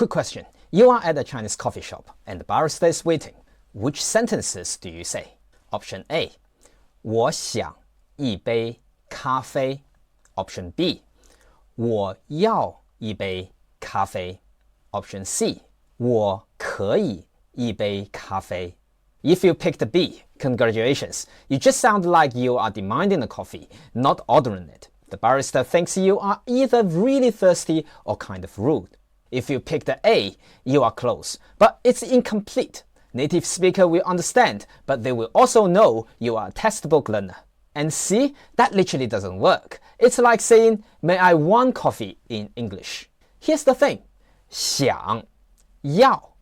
Quick question. You are at a Chinese coffee shop and the barista is waiting. Which sentences do you say? Option A. 我想一杯咖啡. Option B. 我要一杯咖啡. Option C. 我可以一杯咖啡. If you picked B, congratulations. You just sound like you are demanding a coffee, not ordering it. The barista thinks you are either really thirsty or kind of rude. If you picked A, you are close, but it's incomplete. Native speaker will understand, but they will also know you are a textbook learner. And see, that literally doesn't work. It's like saying, may I one coffee in English. Here's the thing. 想, 要,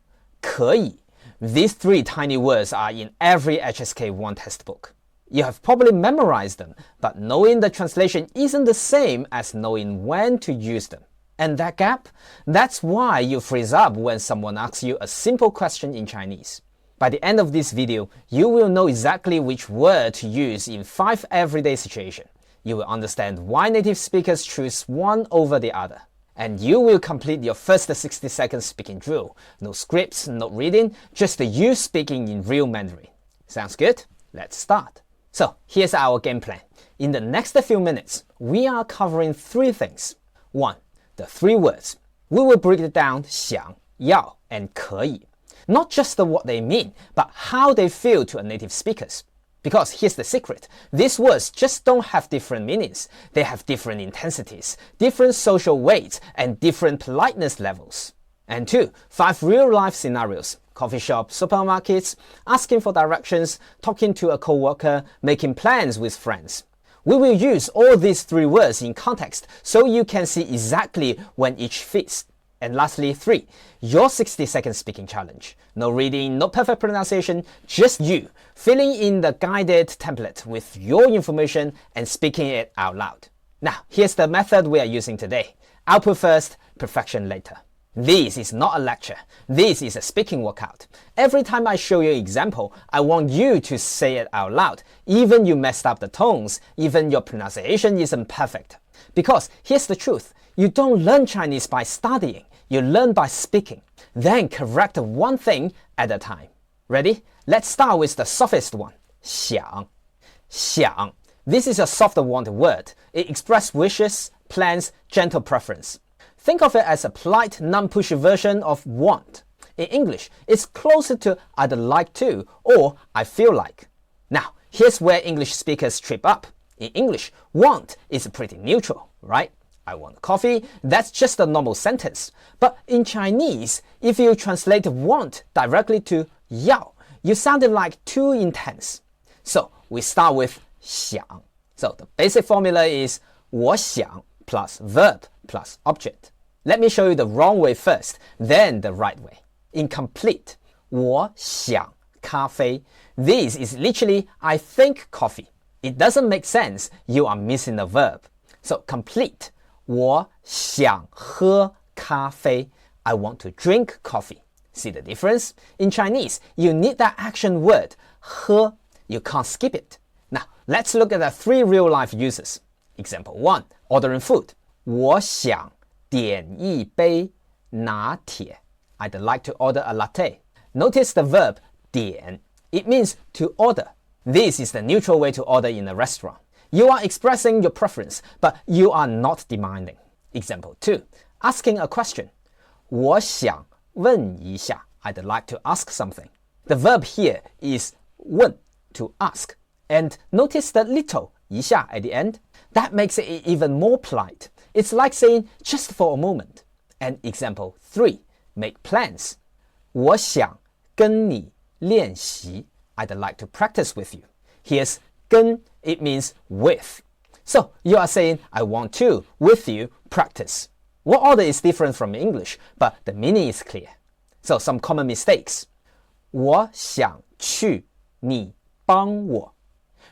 可以. These three tiny words are in every HSK1 textbook. You have probably memorized them, but knowing the translation isn't the same as knowing when to use them. And that gap? That's why you freeze up when someone asks you a simple question in Chinese. By the end of this video, you will know exactly which word to use in 5 everyday situations. You will understand why native speakers choose one over the other. And you will complete your first 60-second speaking drill. No scripts, no reading, just you speaking in real Mandarin. Sounds good? Let's start. So here's our game plan. In the next few minutes, we are covering 3 things. 1. The 3 words. We will break it down 想, 要, and 可以. Not just what they mean, but how they feel to a native speakers. Because here's the secret. These words just don't have different meanings. They have different intensities, different social weights, and different politeness levels. And 2. 5 real-life scenarios. Coffee shop, supermarkets, asking for directions, talking to a coworker, making plans with friends. We will use all these 3 words in context so you can see exactly when each fits. And lastly, 3. Your 60-second speaking challenge. No reading, no perfect pronunciation, just you filling in the guided template with your information and speaking it out loud. Now, here's the method we are using today. Output first, perfection later. This is not a lecture. This is a speaking workout. Every time I show you an example, I want you to say it out loud. Even you messed up the tones, even your pronunciation isn't perfect. Because here's the truth. You don't learn Chinese by studying. You learn by speaking. Then correct one thing at a time. Ready? Let's start with the softest one. 想. 想. This is a softer wanted word. It expresses wishes, plans, gentle preference. Think of it as a polite, non-pushy version of want. In English, it's closer to I'd like to or I feel like. Now, here's where English speakers trip up. In English, want is pretty neutral, right? I want coffee, that's just a normal sentence. But in Chinese, if you translate want directly to 要, you sounded like too intense. So we start with 想. So the basic formula is 我想 plus verb plus object. Let me show you the wrong way first, then the right way. Incomplete. 我想咖啡. This is literally I think coffee. It doesn't make sense. You are missing the verb. So complete. 我想喝咖啡. I want to drink coffee. See the difference? In Chinese, you need that action word, 喝. You can't skip it. Now, let's look at the 3 real-life uses. Example 1, ordering food. 我想点一杯拿铁. I'd like to order a latte. Notice the verb 点. It means to order. This is the neutral way to order in a restaurant. You are expressing your preference, but you are not demanding. Example 2, asking a question. 我想问一下. I'd like to ask something. The verb here is 问, to ask. And notice the little 一下 at the end. That makes it even more polite. It's like saying just for a moment. And example 3, make plans. 我想跟你练习. I'd like to practice with you. Here's 跟, it means with. So you are saying, I want to, with you, practice. What order is different from English, but the meaning is clear. So some common mistakes. 我想去你帮我.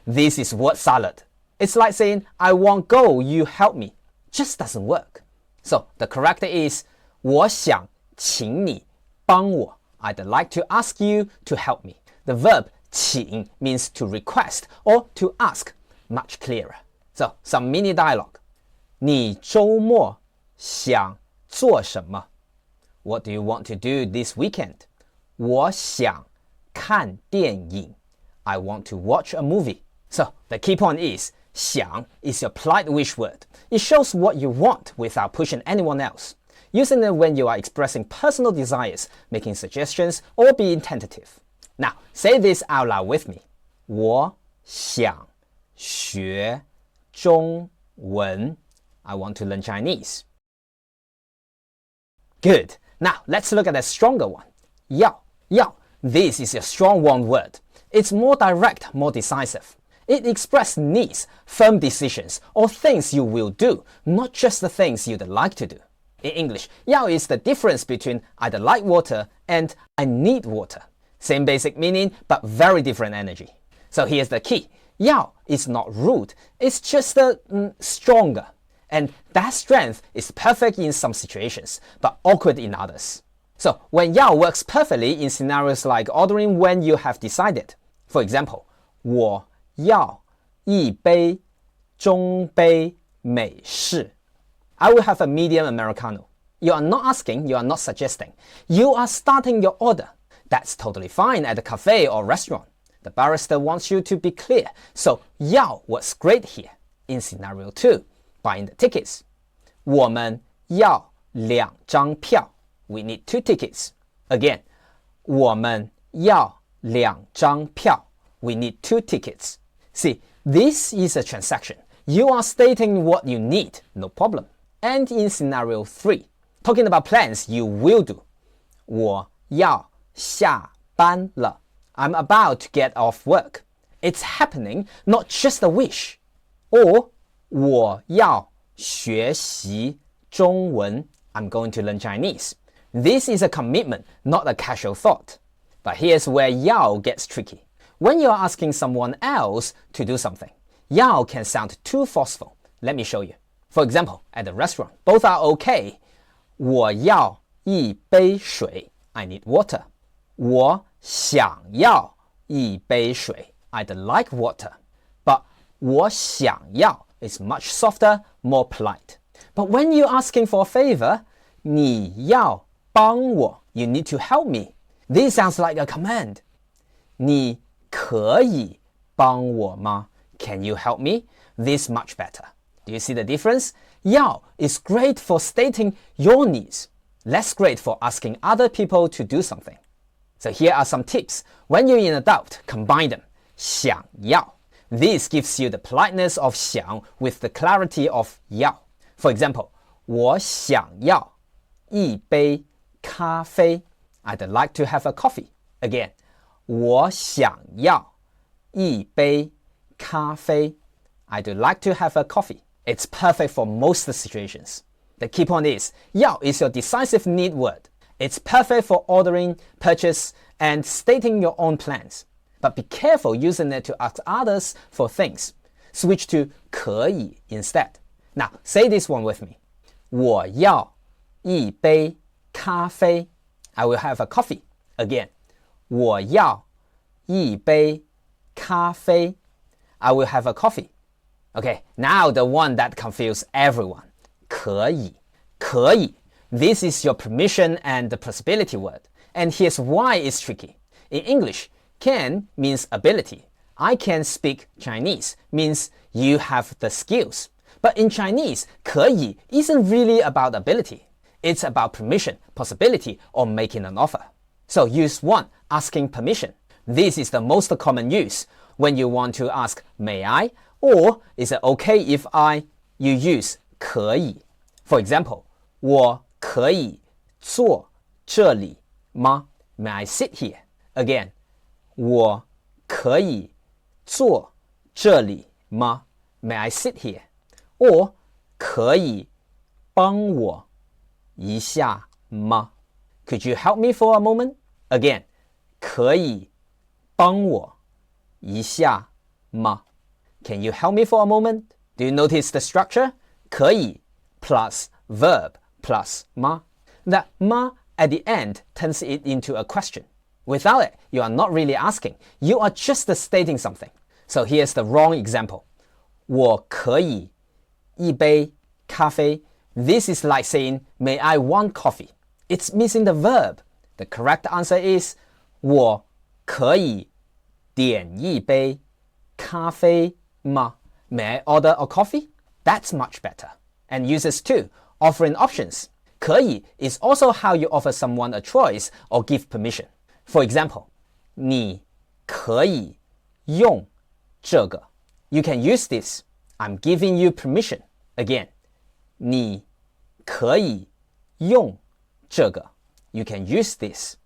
This is word salad. It's like saying, I won't go, you help me. Just doesn't work. So the correct is, 我想请你帮我. I'd like to ask you to help me. The verb 请 means to request or to ask. Much clearer. So some mini dialogue. 你周末想做什么? What do you want to do this weekend? 我想看电影. I want to watch a movie. So, the key point is, 想 is your polite wish word. It shows what you want without pushing anyone else. Using it when you are expressing personal desires, making suggestions, or being tentative. Now, say this out loud with me. 我想学中文. I want to learn Chinese. Good. Now, let's look at a stronger one. 要. This is a strong one word. It's more direct, more decisive. It expresses needs, firm decisions, or things you will do, not just the things you'd like to do. In English, 要 is the difference between I'd like water and I need water. Same basic meaning, but very different energy. So here's the key. 要 is not rude, it's just stronger. And that strength is perfect in some situations, but awkward in others. So when 要 works perfectly in scenarios like ordering when you have decided. For example, 我要一杯中杯美式. I will have a medium Americano. You are not asking, you are not suggesting. You are starting your order. That's totally fine at a cafe or restaurant. The barista wants you to be clear, so 要 works great here. In scenario 2, buying the tickets. 我们要2张票. We need 2 tickets. Again, 我们要2张票. We need 2 tickets. See, this is a transaction. You are stating what you need, no problem. And in scenario 3, talking about plans you will do. 我要下班了. I'm about to get off work. It's happening, not just a wish. Or 我要学习中文. I'm going to learn Chinese. This is a commitment, not a casual thought. But here's where 要 gets tricky. When you're asking someone else to do something, 要 can sound too forceful. Let me show you. For example, at the restaurant, both are okay. 我要一杯水. I need water. 我想要一杯水. I'd like water. But 我想要 is much softer, more polite. But when you're asking for a favor, 你要帮我. You need to help me. This sounds like a command. 你可以帮我吗? Can you help me? This much better. Do you see the difference? 要 is great for stating your needs, less great for asking other people to do something. So here are some tips. When you're in a doubt, combine them. 想要. This gives you the politeness of 想 with the clarity of 要. For example, 我想要一杯咖啡. I'd like to have a coffee. Again, 我想要一杯咖啡. I'd like to have a coffee. It's perfect for most situations. The key point is, 要 is your decisive need word. It's perfect for ordering, purchase, and stating your own plans. But be careful using it to ask others for things. Switch to 可以 instead. Now, say this one with me. 我要一杯咖啡. I will have a coffee. Again, 我要一杯咖啡. I will have a coffee. Okay, now the one that confuses everyone. 可以. 可以. This is your permission and the possibility word. And here's why it's tricky. In English, can means ability. I can speak Chinese means you have the skills. But in Chinese, 可以 isn't really about ability. It's about permission, possibility, or making an offer. So use 1, asking permission. This is the most common use when you want to ask, may I? Or is it okay if you use 可以? For example, 我可以坐这里吗? May I sit here? Again, 我可以坐这里吗? May I sit here? Or 可以帮我一下吗? Could you help me for a moment? Again, 可以帮我一下吗? Can you help me for a moment? Do you notice the structure? 可以 plus verb plus 吗? That 吗 at the end turns it into a question. Without it, you are not really asking. You are just stating something. So here's the wrong example. 我可以一杯咖啡. This is like saying, may I want coffee? It's missing the verb. The correct answer is 我可以点一杯咖啡吗? May I order a coffee? That's much better. And uses to, offering options. 可以 is also how you offer someone a choice or give permission. For example, 你可以用这个. You can use this. I'm giving you permission. Again, 你可以用这个. You can use this.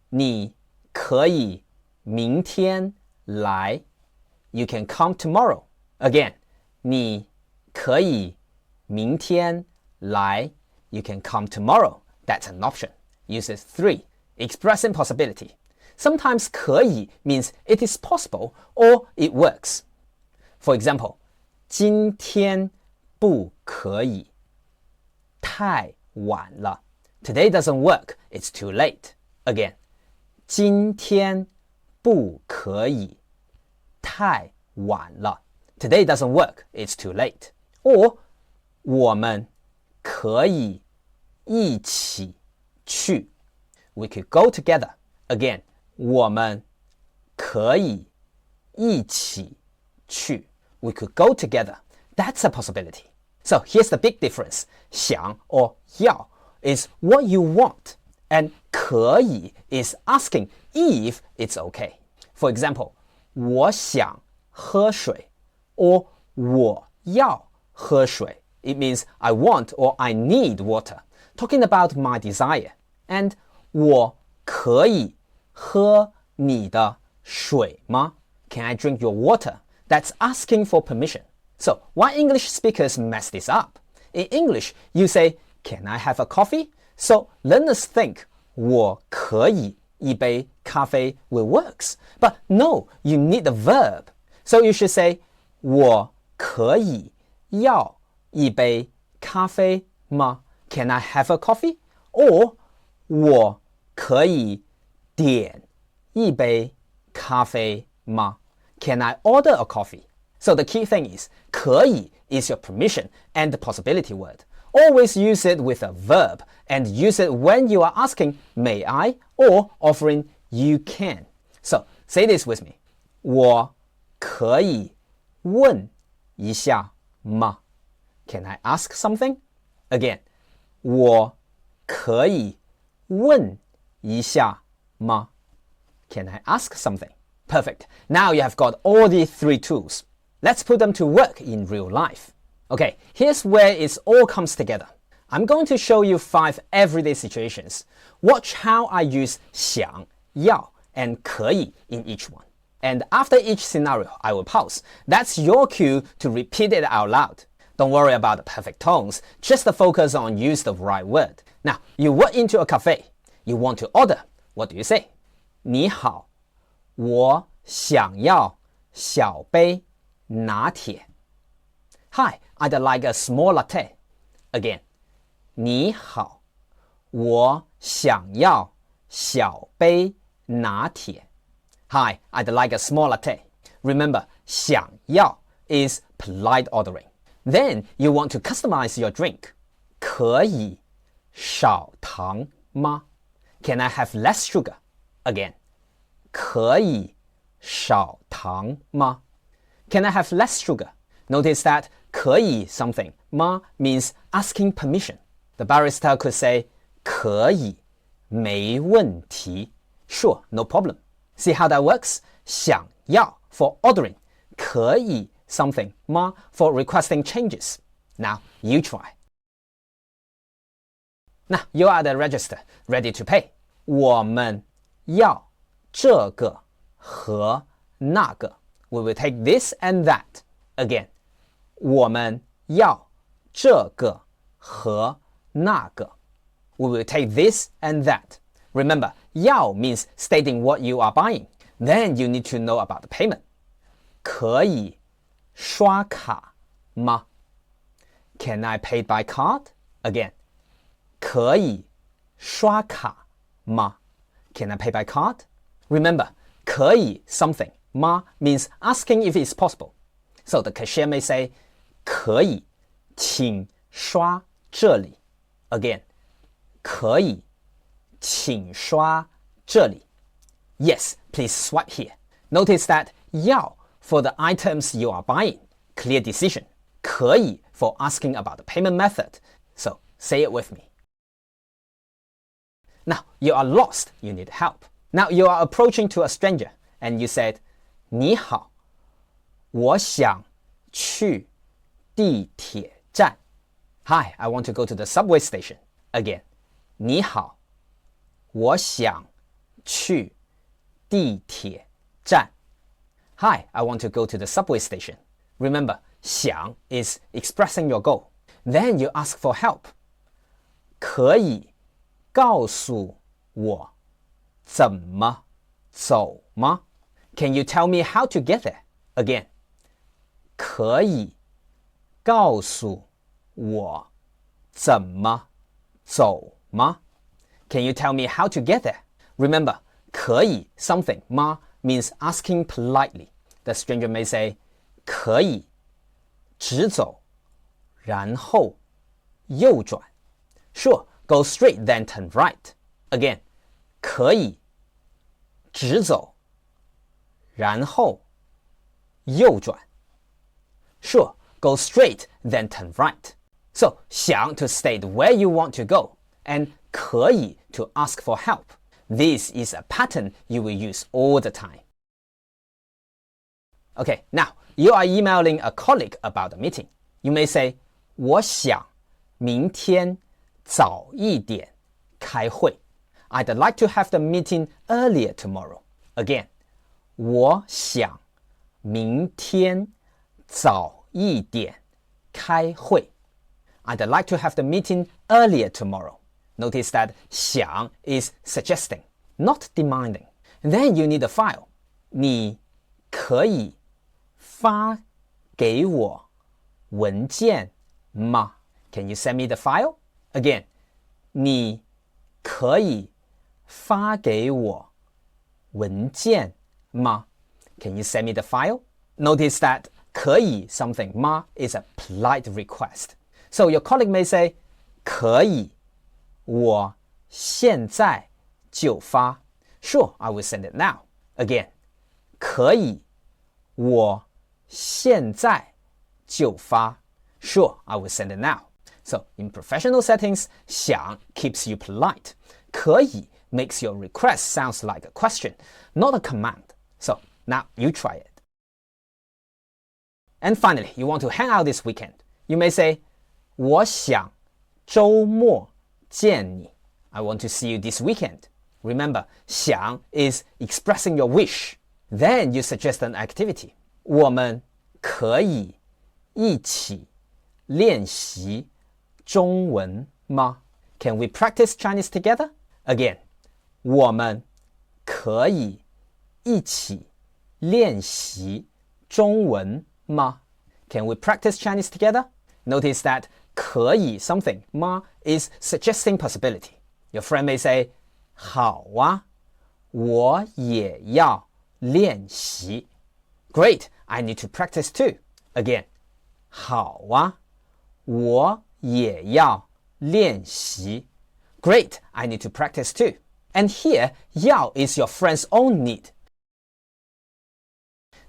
你可以明天来. You can come tomorrow. Again, 你可以明天来. You can come tomorrow. That's an option. Uses 3. Expressing possibility. Sometimes 可以 means it is possible or it works. For example, 今天不可以太晚了. Today doesn't work. It's too late. Again, 今天不可以太晚了. Today doesn't work. It's too late. Or 我们可以一起去. We could go together. Again, 我们可以一起去. We could go together. That's a possibility. So here's the big difference. 想 or 要 is what you want. And 可以 is asking if it's okay. For example, 我想喝水 or 我要喝水. It means I want or I need water. Talking about my desire. And 我可以喝你的水吗? Can I drink your water? That's asking for permission. So why English speakers mess this up? In English, you say, can I have a coffee? So learners think, 我可以一杯咖啡 will works. But no, you need the verb. So you should say, 我可以要一杯咖啡吗? Can I have a coffee? Or 我可以点一杯咖啡吗? Can I order a coffee? So the key thing is, 可以 is your permission and the possibility word. Always use it with a verb and use it when you are asking, may I? Or offering, you can. So say this with me. 我可以问一下吗? Can I ask something? Again, 我可以问一下吗? Can I ask something? Perfect. Now you have got all the 3 tools. Let's put them to work in real life. Okay, here's where it all comes together. I'm going to show you 5 everyday situations. Watch how I use 想, 要, and 可以 in each one. And after each scenario, I will pause. That's your cue to repeat it out loud. Don't worry about the perfect tones, just focus on use the right word. Now, you walk into a cafe. You want to order. What do you say? 你好，我想要小杯拿铁. Hi, I'd like a small latte. Again, 你好，我想要小杯拿铁. Hi, I'd like a small latte. Remember, 想要 is polite ordering. Then you want to customize your drink. 可以少糖吗? Can I have less sugar? Again, 可以少糖吗? Can I have less sugar? Notice that 可以 something 吗 means asking permission. The barista could say 可以没问题 Sure, no problem. See how that works? 想要 for ordering. 可以 something 吗 for requesting changes. Now you try. Now you are at the register, ready to pay. 我们要这个和那个. We will take this and that. Again, 我们要这个和那个. We will take this and that. Remember, 要 means stating what you are buying. Then you need to know about the payment. 可以刷卡吗? Can I pay by card? Again, 可以刷卡吗? Can I pay by card? Remember, 可以 something 吗 means asking if it's possible. So the cashier may say, 可以请刷这里. Again, 可以请刷这里. Yes, please swipe here. Notice that 要 for the items you are buying, clear decision. 可以 for asking about the payment method. So say it with me. Now you are lost, you need help. Now you are approaching to a stranger and you said, 你好，我想去地铁站. Hi, I want to go to the subway station. Again, 你好，我想去地铁站. Hi, I want to go to the subway station. Remember, 想 is expressing your goal. Then you ask for help. 可以告诉我怎么走吗? Can you tell me how to get there? Again, 可以告诉我怎么走吗? Can you tell me how to get there? Remember, 可以 something, 吗 means asking politely. The stranger may say, 可以直走然后右转. Sure, go straight then turn right. Again, 可以直走然后右转. Sure, go straight then turn right. So, 想 to state where you want to go, and 可以 to ask for help. This is a pattern you will use all the time. Okay, now you are emailing a colleague about a meeting. You may say, 我想明天早一点开会. I'd like to have the meeting earlier tomorrow. Again, 我想明天早一点开会. I'd like to have the meeting earlier tomorrow. Notice that 想 is suggesting, not demanding. Then you need a file. 你可以发给我文件吗? Can you send me the file? Again, 你可以发给我文件吗? Can you send me the file? Notice that 可以 something 吗 is a polite request. So your colleague may say, 可以我现在就发. Sure, I will send it now. Again, 可以我现在就发. Sure, I will send it now. So in professional settings, 想 keeps you polite. 可以 makes your request sounds like a question, not a command. So now you try it. And finally, you want to hang out this weekend. You may say, 我想周末见你. I want to see you this weekend. Remember, 想 is expressing your wish. Then you suggest an activity. 我们可以一起练习中文吗? Can we practice Chinese together? Again, 我们可以一起练习中文吗? Can we practice Chinese together? Notice that 可以 something 吗 is suggesting possibility. Your friend may say, 好啊，我也要练习. Great, I need to practice too. Again, 好啊，我也要练习. Great, I need to practice too. And here, 要 is your friend's own need.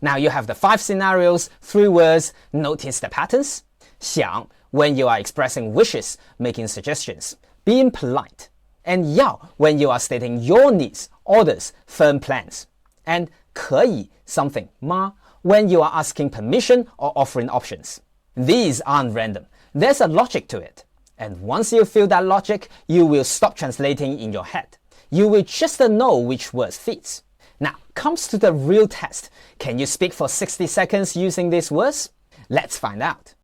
Now you have the 5 scenarios, 3 words. Notice the patterns. 想 when you are expressing wishes, making suggestions, being polite. And 要 when you are stating your needs, orders, firm plans. And 可以 something 吗 when you are asking permission or offering options. These aren't random. There's a logic to it. And once you feel that logic, you will stop translating in your head. You will just know which words fits. Now, comes to the real test. Can you speak for 60 seconds using these words? Let's find out.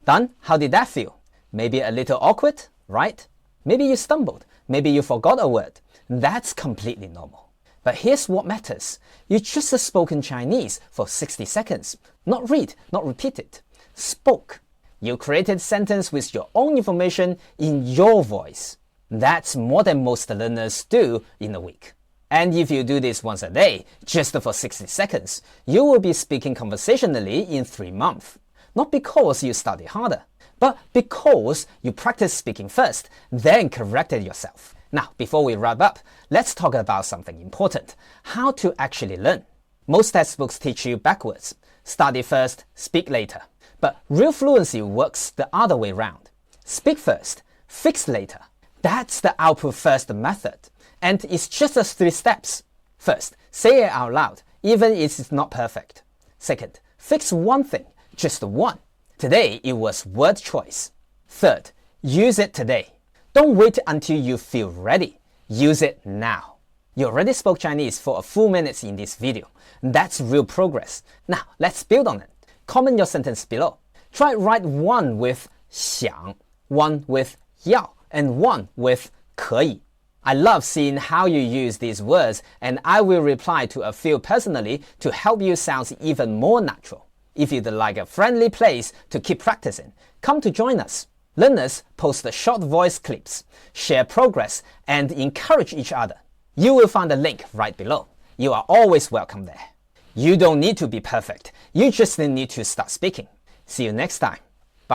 Done? How did that feel? Maybe a little awkward, right? Maybe you stumbled. Maybe you forgot a word. That's completely normal. But here's what matters. You just spoken Chinese for 60 seconds. Not read, not repeat it. Spoke. You created sentence with your own information in your voice. That's more than most learners do in a week. And if you do this once a day, just for 60 seconds, you will be speaking conversationally in 3 months. Not because you study harder, but because you practiced speaking first, then corrected yourself. Now, before we wrap up, let's talk about something important: how to actually learn. Most textbooks teach you backwards: study first, speak later. But real fluency works the other way around: speak first, fix later. That's the output first method, and it's just 3 steps. First, say it out loud, even if it's not perfect. Second, fix one thing, just one. Today, it was word choice. Third, use it today. Don't wait until you feel ready. Use it now. You already spoke Chinese for a full minute in this video. That's real progress. Now, let's build on it. Comment your sentence below. Try write one with 想, one with 要, and one with 可以. I love seeing how you use these words, and I will reply to a few personally to help you sound even more natural. If you'd like a friendly place to keep practicing, come to join us. Learners post short voice clips, share progress, and encourage each other. You will find the link right below. You are always welcome there. You don't need to be perfect. You just need to start speaking. See you next time.